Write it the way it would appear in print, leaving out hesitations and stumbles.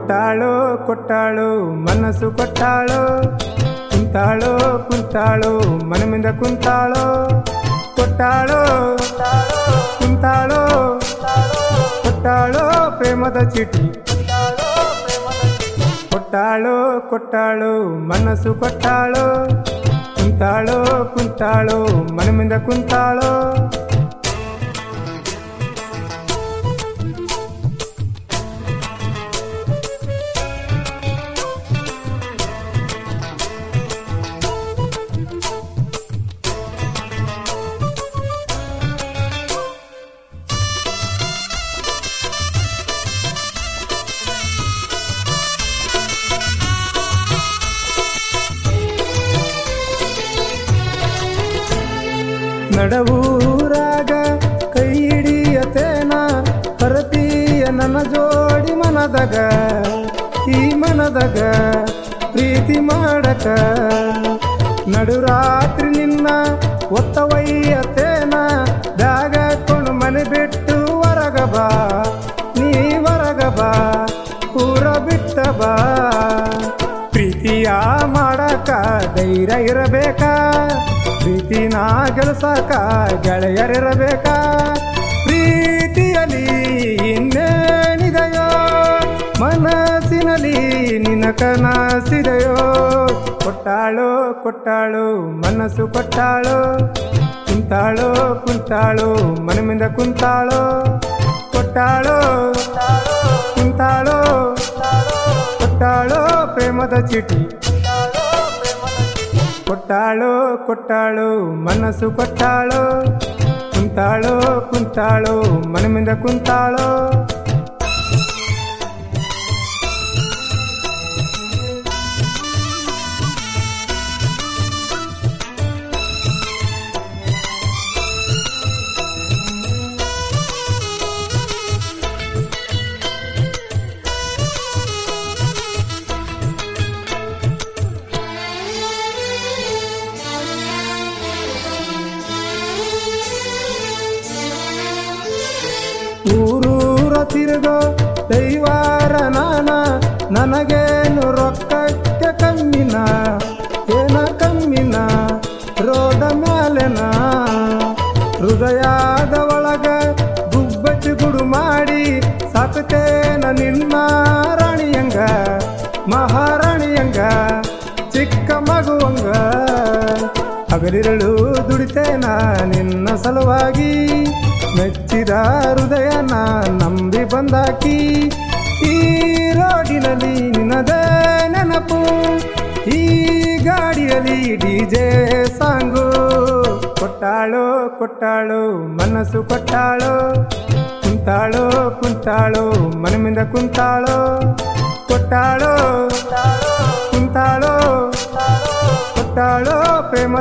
ಕೊಟ್ಟಾಳೋ ಕೊಟ್ಟಾಳೋ ಮನಸ್ಸು ಕೊಟ್ಟಾಳೋ ಕುಂತಾಳೋ ಕುಂತಾಳೋ ಮನಮಿಂದ ಕುಂತಾಳೋ ಕೊಟ್ಟಾಳೋ ಕುಂತಾಳೋ ಕೊಟ್ಟಾಳೋ ಪ್ರೇಮದ ಚೀಟಿ ಕೊಟ್ಟಾಳೋ ಕೊಟ್ಟಾಳೋ ಮನಸ್ಸು ಕೊಟ್ಟಾಳೋ ಕುಂತಾಳೋ ಕುಂತಾಳೋ ಮನಮಿಂದ ಕುಂತಾಳೋ ನಡವೂರಾಗ ಕೈ ಹಿಡಿಯತೇನ ಕರತೀಯ ನನ್ನ ಜೋಡಿ ಮನದಾಗ ಈ ಮನದಾಗ ಪ್ರೀತಿ ಮಾಡಕ ನಡುರಾತ್ರಿ ನಿನ್ನ ಒತ್ತವಯ್ಯತೇನ ಬ್ಯಾಗ ಕೊಂಡು ಮನೆ ಬಿಟ್ಟು ಹೊರಗ ಬಾ ನೀ ಹೊರಗ ಬಾ ಊರ ಬಿಟ್ಟ ಬಾ ಪ್ರೀತಿಯ ಮಾಡಕ ಧೈರ್ಯ ಇರಬೇಕಾ ಪ್ರೀತಿನ ಗೆಲ್ಸಕ ಗೆಳೆಯರಿರಬೇಕಾ ಪ್ರೀತಿಯಲ್ಲಿ ಇನ್ನೇನಿದೆಯೋ ಮನಸ್ಸಿನಲ್ಲಿ ನಿನ್ನ ಕನಸಿದೆಯೋ ಕೊಟ್ಟಾಳೋ ಕೊಟ್ಟಾಳೋ ಮನಸ್ಸು ಕೊಟ್ಟಾಳೋ ಕುಂತಾಳೋ ಕುಂತಾಳೋ ಮನಮಿಂದ ಕುಂತಾಳೋ ಕೊಟ್ಟಾಳೋ ಕುಂತಾಳೋ ಕೊಟ್ಟಾಳೋ ಪ್ರೇಮದ ಚೀಟಿ ಕೊಟ್ಟಾಳೋ ಕೊಟ್ಟಾಳೋ ಮನಸ್ಸು ಕೊಟ್ಟಾಳೋ ಕುಂತಾಳೋ ಕುಂತಾಳೋ ಮನಮಿಂದ ಕುಂತಾಳೋ ಊರೂರ ತಿರುಗೋ ದೈವಾರ ನಾನ ನನಗೇನು ರೊಕ್ಕಕ್ಕೆ ಕಮ್ಮಿನ ಏನ ಕಮ್ಮಿನ ರೋಡ ಮ್ಯಾಲೆನ ಹೃದಯದ ಒಳಗ ಗುಬ್ಬಚ್ಚಿ ಗುಡು ಮಾಡಿ ಸಾಕತೇನ ನಿನ್ನ ರಾಣಿಯಂಗ ಮಹಾರಾಣಿಯಂಗ ಚಿಕ್ಕ ಮಗುವಂಗ ಹಗಲಿರಳು ದುಡಿತೇನ ನಿನ್ನ ಸಲುವಾಗಿ ಮೆಚ್ಚಿದ ಹೃದಯನ ನಂಬಿ ಬಂದಾಕಿ ಈ ರೋಡಿನಲ್ಲಿ ನಿನ್ನದೇ ನೆನಪು ಈ ಗಾಡಿಯಲ್ಲಿ ಡಿಜೆ ಸಾಂಗು ಕೊಟ್ಟಾಳೋ ಕೊಟ್ಟಾಳೋ ಮನಸ್ಸು ಕೊಟ್ಟಾಳೋ ಕುಂತಾಳೋ ಕುಂತಾಳೋ ಮನಮಿಂದ ಕುಂತಾಳೋ ಕೊಟ್ಟಾಳೋ ಕುಂತಾಳೋ ಕೊಟ್ಟಾಳೋ ಪ್ರೇಮ